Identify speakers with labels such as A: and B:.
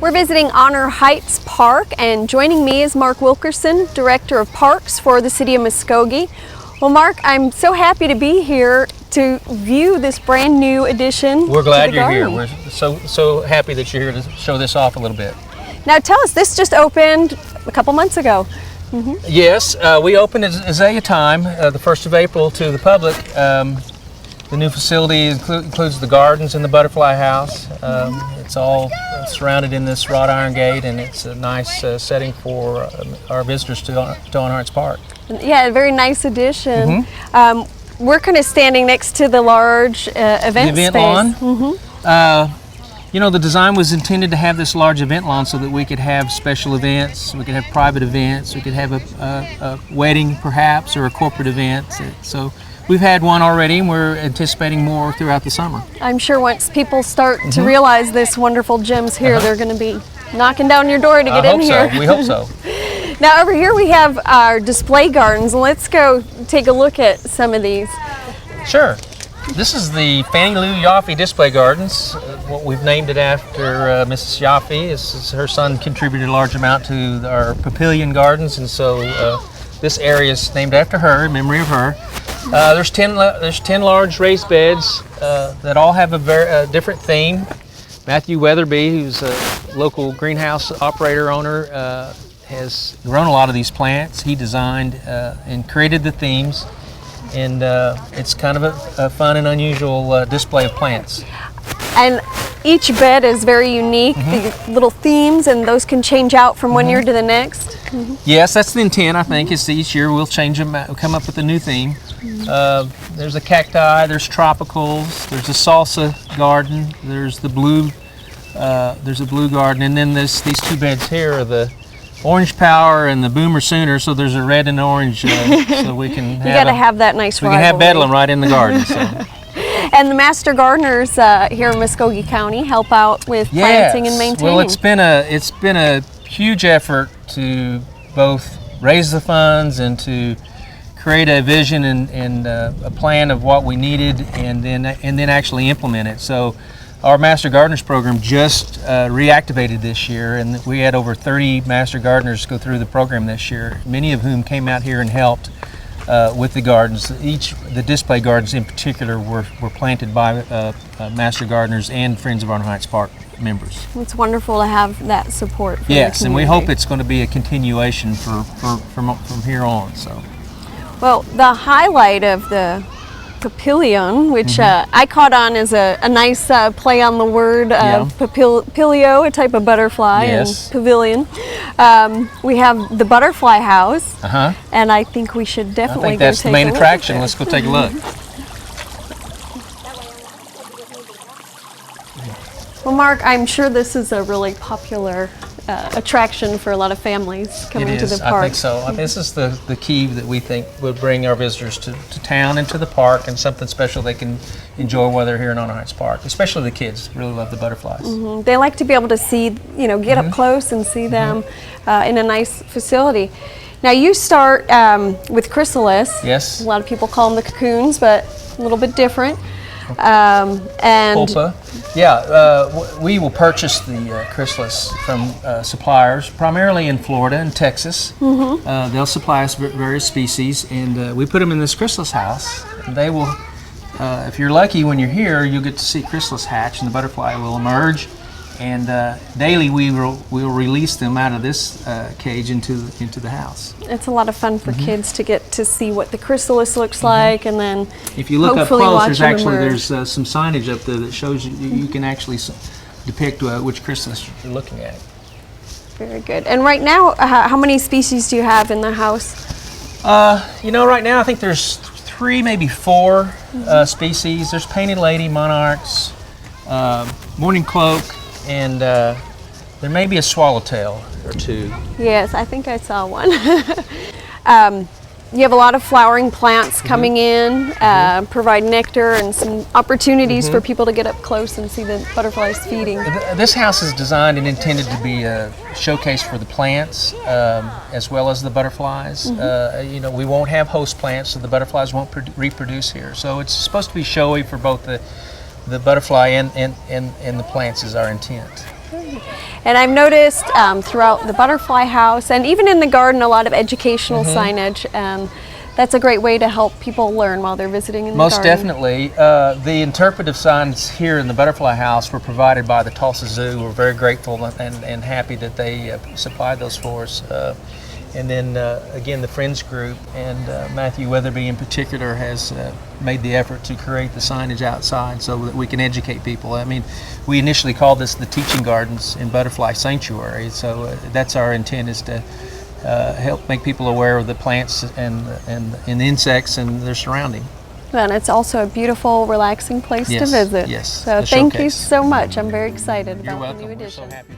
A: We're visiting Honor Heights Park, and joining me is Mark Wilkerson, Director of Parks for the City of Muskogee. Well, Mark, I'm so happy to be here to view this brand new addition.
B: We're glad
A: to the
B: you're
A: garden.
B: here. We're so happy that you're here to show this off a little bit.
A: Now tell us, this just opened a couple months ago.
B: Yes, we opened Azalea Time, the 1st of April, to the public. The new facility includes the gardens and the butterfly house. It's all surrounded in this wrought iron gate, and it's a nice setting for our visitors to Honor Heights Park.
A: Yeah, a very nice addition. We're kind of standing next to the large event
B: space.
A: Lawn.
B: You know, the design was intended to have this large event lawn so that we could have special events, we could have private events, we could have a wedding perhaps, or a corporate event. So we've had one already, and we're anticipating more throughout the summer.
A: I'm sure once people start to realize this wonderful gem's here, they're going to be knocking down your door to get in here.
B: We hope so.
A: Now over here we have our display gardens. Let's go take a look at some of these.
B: Sure. This is the Fannie Lou Yaffe Display Gardens. What we've named it after Mrs. Yaffe. Her son contributed a large amount to our Papillion Gardens, and so this area is named after her, in memory of her. There's 10 large raised beds that all have a different theme. Matthew Weatherby, who's a local greenhouse operator owner, has grown a lot of these plants. He designed and created the themes, and it's kind of a fun and unusual display of plants.
A: And each bed is very unique, the little themes, and those can change out from one year to the next.
B: Yes, that's the intent, I think, is each year we'll change them, come up with a new theme. There's a cacti, there's tropicals, there's a salsa garden, there's the blue, there's a blue garden, and then these two beds here are the Orange Power and the Boomer Sooner, so there's a red and orange, so we can have.
A: You got to have that nice rivalry.
B: We can have Bedlam right in the garden. So.
A: And the master gardeners here in Muskogee County help out with planting and maintaining.
B: Well, it's been a huge effort to both raise the funds and to create a vision and a plan of what we needed, and then actually implement it. So our Master Gardeners program just reactivated this year, and we had over 30 Master Gardeners go through the program this year, many of whom came out here and helped with the gardens. The display gardens in particular were planted by Master Gardeners and Friends of Honor Heights Park members.
A: It's wonderful to have that support from the
B: Yes, and we
A: community.
B: hope it's going to be a continuation from here on. So.
A: Well, the highlight of the Papillion, which I caught on as a nice play on the word papilio, a type of butterfly, and pavilion. We have the butterfly house, and I think we should definitely go take a look.
B: I think that's the main attraction. Let's go take a look.
A: Well, Mark, I'm sure this is a really popular attraction for a lot of families coming to the park.
B: I think so. This is the key that we think would bring our visitors to town and to the park, and something special they can enjoy while they're here in Honor Heights Park. Especially the kids really love the butterflies.
A: They like to be able to see, get up close and see them in a nice facility. Now you start with chrysalis.
B: Yes.
A: A lot of people call them the cocoons, but a little bit different. And
B: Pulpa. We will purchase the chrysalis from suppliers, primarily in Florida and Texas. They'll supply us various species, and we put them in this chrysalis house. And they will, if you're lucky when you're here, you'll get to see chrysalis hatch, and the butterfly will emerge. And daily we will release them out of this cage into the house.
A: It's a lot of fun for kids to get to see what the chrysalis looks like, and then
B: if you look up
A: hopefully
B: close,
A: there's
B: some signage up there that shows you can actually depict which chrysalis you're looking at.
A: Very good. And right now, how many species do you have in the house?
B: Right now I think there's 3, maybe 4 species. There's painted lady, monarchs, morning cloak, and there may be a swallowtail or 2.
A: Yes, I think I saw one. You have a lot of flowering plants coming in, provide nectar and some opportunities for people to get up close and see the butterflies feeding.
B: This house is designed and intended to be a showcase for the plants as well as the butterflies. We won't have host plants, so the butterflies won't reproduce here. So it's supposed to be showy for both the butterfly and the plants is our intent.
A: And I've noticed throughout the butterfly house and even in the garden a lot of educational signage. That's a great way to help people learn while they're visiting in the garden.
B: Most definitely. The interpretive signs here in the butterfly house were provided by the Tulsa Zoo. We're very grateful and happy that they supplied those for us. And then again, the Friends group and Matthew Weatherby in particular has made the effort to create the signage outside so that we can educate people. I mean, we initially called this the Teaching Gardens in Butterfly Sanctuary, so that's our intent, is to help make people aware of the plants and the insects and their surrounding.
A: And it's also a beautiful, relaxing place to visit.
B: Yes.
A: So thank you so much. I'm very excited about the new
B: You're welcome.
A: edition.
B: We're so happy.